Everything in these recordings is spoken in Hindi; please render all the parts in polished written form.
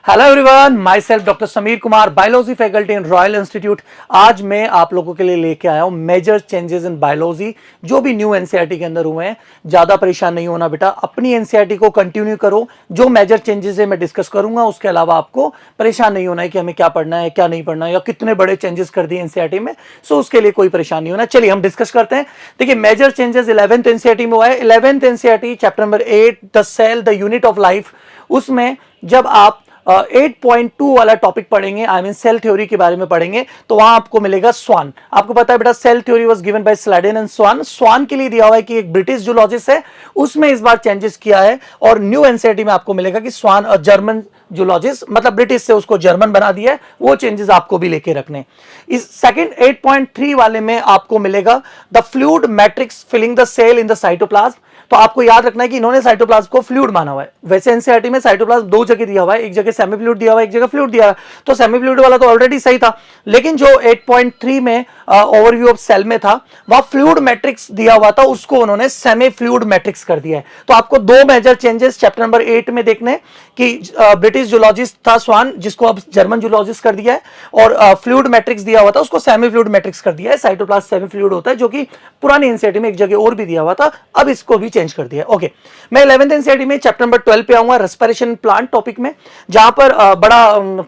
Hello everyone, my self doctor Sameer Kumar, biology faculty in royal institute. आज मैं आप लोगों के लिए लेके आया हूं मेजर चेंजेस इन बायोलॉजी, जो भी न्यू एनसीईआरटी के अंदर हुए हैं। ज्यादा परेशान नहीं होना बेटा, अपनी एनसीईआरटी को कंटिन्यू करो। जो मेजर चेंजेस है मैं डिस्कस करूंगा, उसके अलावा आपको परेशान नहीं होना है कि हमें क्या पढ़ना है क्या नहीं पढ़ना है या कितने बड़े चेंजेस कर दिए एनसीईआरटी में। सो उसके लिए कोई परेशान नहीं होना। चलिए हम डिस्कस करते हैं। देखिए, मेजर चेंजेस 11th एनसीईआरटी में हुआ है। 11th NCERT chapter number 8 the cell the unit of life, उसमें जब आप 8.2 वाला टॉपिक पढ़ेंगे, आई मीन सेल थ्योरी के बारे में पढ़ेंगे, तो वहां आपको मिलेगा स्वान। आपको पता है बेटा, cell theory was given by Schleiden and Swan. Swan के लिए दिया हुआ है कि एक ब्रिटिश जूलॉजिस्ट है, उसमें इस बार चेंजेस किया है। और न्यू एनसीईआरटी में आपको मिलेगा कि स्वान और जर्मन जूलॉजिस्ट, मतलब ब्रिटिश से उसको जर्मन बना दिया है। वो चेंजेस आपको भी लेके रखने। इस सेकंड 8.3 वाले में आपको मिलेगा the fluid matrix filling the cell in the cytoplasm. तो आपको याद रखना है कि इन्होंने साइटोप्लाज्म को फ्लूइड माना हुआ है। वैसे एनसीईआरटी में साइटोप्लाज्म दो जगह दिया हुआ है, एक जगह सेमी फ्लूइड दिया हुआ है, एक जगह फ्लूइड दिया हुआ है। तो सेमी फ्लूइड वाला तो ऑलरेडी सही था, लेकिन जो 8.3 में ओवरव्यू ऑफ सेल में था, वहां फ्लूइड मैट्रिक्स दिया हुआ था, उसको उन्होंने सेमी फ्लूइड मैट्रिक्स कर दिया है। तो आपको दो मेजर चेंजेस चैप्टर नंबर 8 में देखने कि ब्रिटिश जूलॉजिस्ट था स्वान, जिसको अब जर्मन जूलॉजिस्ट कर दिया है, और फ्लूइड मैट्रिक्स दिया हुआ था, उसको सेमी फ्लूइड मैट्रिक्स कर दिया है। साइटोप्लाज्म सेमी फ्लूइड होता है, जो कि पुरानी एनसीईआरटी में एक जगह और भी दिया हुआ था, अब इसको भी चेंज कर दिया है। ओके, मैं 11th एनसीईआरटी में चैप्टर नंबर 12 पे आऊंगा, रेस्पिरेशन प्लांट टॉपिक में, जहां पर बड़ा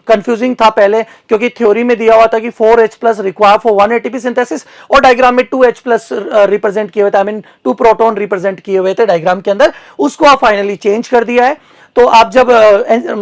कंफ्यूजिंग था पहले, क्योंकि थ्योरी में दिया हुआ था कि 4H+ require for 1 ATP synthesis, और डायग्राम में 2H+ रिप्रेजेंट किए हुए थे, आई मीन 2 प्रोटॉन रिप्रेजेंट किए हुए थे डायग्राम के अंदर। उसको आप फाइनली चेंज कर दिया है। तो आप जब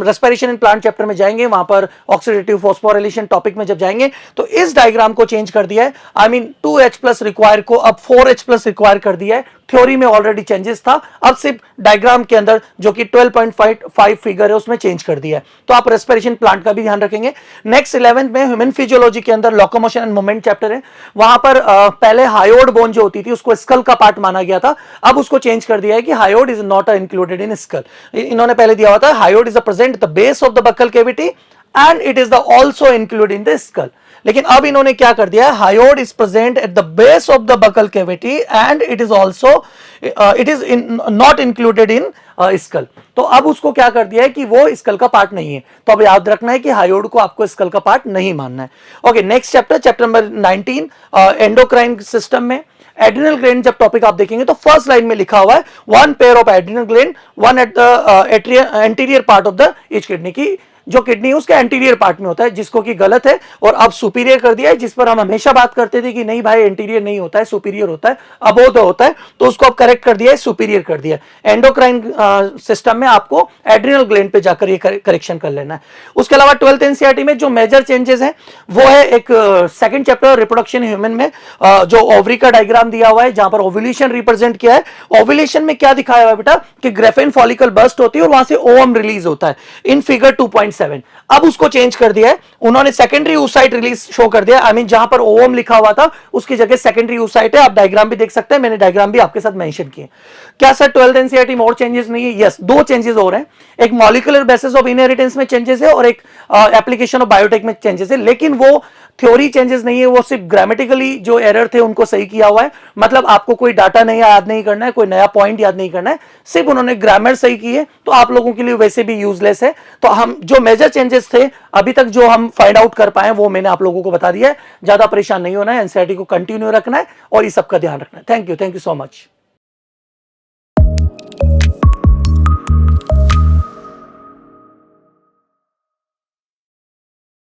रेस्पिरेशन इन प्लांट चैप्टर में जाएंगे, वहां पर ऑक्सीडेटिव फॉस्फोराइलेशन टॉपिक में जब जाएंगे, तो इस डायग्राम को चेंज कर दिया है। आई मीन 2H+ रिक्वायर को अब 4H+ रिक्वायर कर दिया है। थ्योरी में ऑलरेडी चेंजेस था, अब सिर्फ डायग्राम के अंदर जो कि 12.5 फिगर है उसमें चेंज कर दिया है। तो आप रेस्पिरेशन प्लांट का भी ध्यान रखेंगे। नेक्स्ट 11th में ह्यूमन फिजियोलॉजी के अंदर लोकोमोशन एंड मूवमेंट चैप्टर है। वहां पर पहले हायोड बोन जो होती थी उसको स्कल का पार्ट माना गया था, अब उसको चेंज कर दिया है कि hyoid is not included in school. इन्होंने पहले दिया हुआ था hyoid is present the base of the buccal cavity and it is the also included in the skull. लेकिन अब इन्होंने क्या कर दिया है, hyoid is present at the base of the buccal cavity and it is also it is not included in school. तो अब उसको क्या कर दिया है कि वो स्कल का पार्ट नहीं है। तो अब याद रखना है कि हायोड को आपको स्कल का पार्ट नहीं मानना है। Okay, next chapter number 19 endocrine system में एड्रिनल ग्लैंड जब टॉपिक आप देखेंगे तो फर्स्ट लाइन में लिखा हुआ है 1 pair of adrenal gland, 1 at the anterior part of the each kidney की जो किडनी है उसके एंटीरियर पार्ट में होता है, जिसको कि गलत है और अब सुपीरियर कर दिया है। जिस पर हम हमेशा बात करते थे कि नहीं भाई एंटीरियर नहीं होता है, सुपीरियर होता है, अबोध होता है, तो उसको अब करेक्ट कर दिया है, सुपीरियर कर दिया है। एंडोक्राइन सिस्टम में आपको एड्रिनल ग्लैंड पे जाकर ये करेक्शन कर लेना है। उसके अलावा 12th एनसीईआरटी में जो मेजर चेंजेस हैं वो है एक सेकंड चैप्टर रिप्रोडक्शन ह्यूमन में, जो ओवरी का डायग्राम दिया हुआ है, जहां पर ओव्यूलेशन रिप्रेजेंट किया है। ओव्यूलेशन में क्या दिखाया हुआ है बेटा कि ग्रेफेन फॉलिकल बर्स्ट होती है और वहां से ओवम रिलीज होता है इन फिगर 2.7। अब उसको चेंज कर दिया है उन्होंने, सेकेंडरी oocyte रिलीज शो कर दिया। आई मीन जहां पर ओवम लिखा हुआ था उसकी जगह सेकेंडरी oocyte है। आप डायग्राम भी देख सकते हैं, मैंने डायग्राम भी आपके साथ मेंशन किए। क्या सर 12th एनसीईआरटी में और चेंजेस नहीं है? यस, दो चेंजेस और हैं। एक मॉलिक्यूलर बेसिस ऑफ इनहेरिटेंस में चेंजेस है और एक एप्लीकेशन ऑफ बायोटेक में चेंजेस है, लेकिन वो थ्योरी चेंजेस नहीं है, वो सिर्फ ग्रामेटिकली जो एरर थे उनको सही किया हुआ है। मतलब आपको कोई डाटा नहीं याद नहीं करना है, कोई नया पॉइंट याद नहीं करना है, सिर्फ उन्होंने ग्रामर सही की है, तो आप लोगों के लिए वैसे भी यूजलेस है। तो हम जो मेजर चेंजेस थे अभी तक जो हम फाइंड आउट कर पाए वो मैंने आप लोगों को बता दिया है। ज्यादा परेशान नहीं होना है, एनसीईआरटी को कंटिन्यू रखना है और इस सब का ध्यान रखना है। Thank you so much.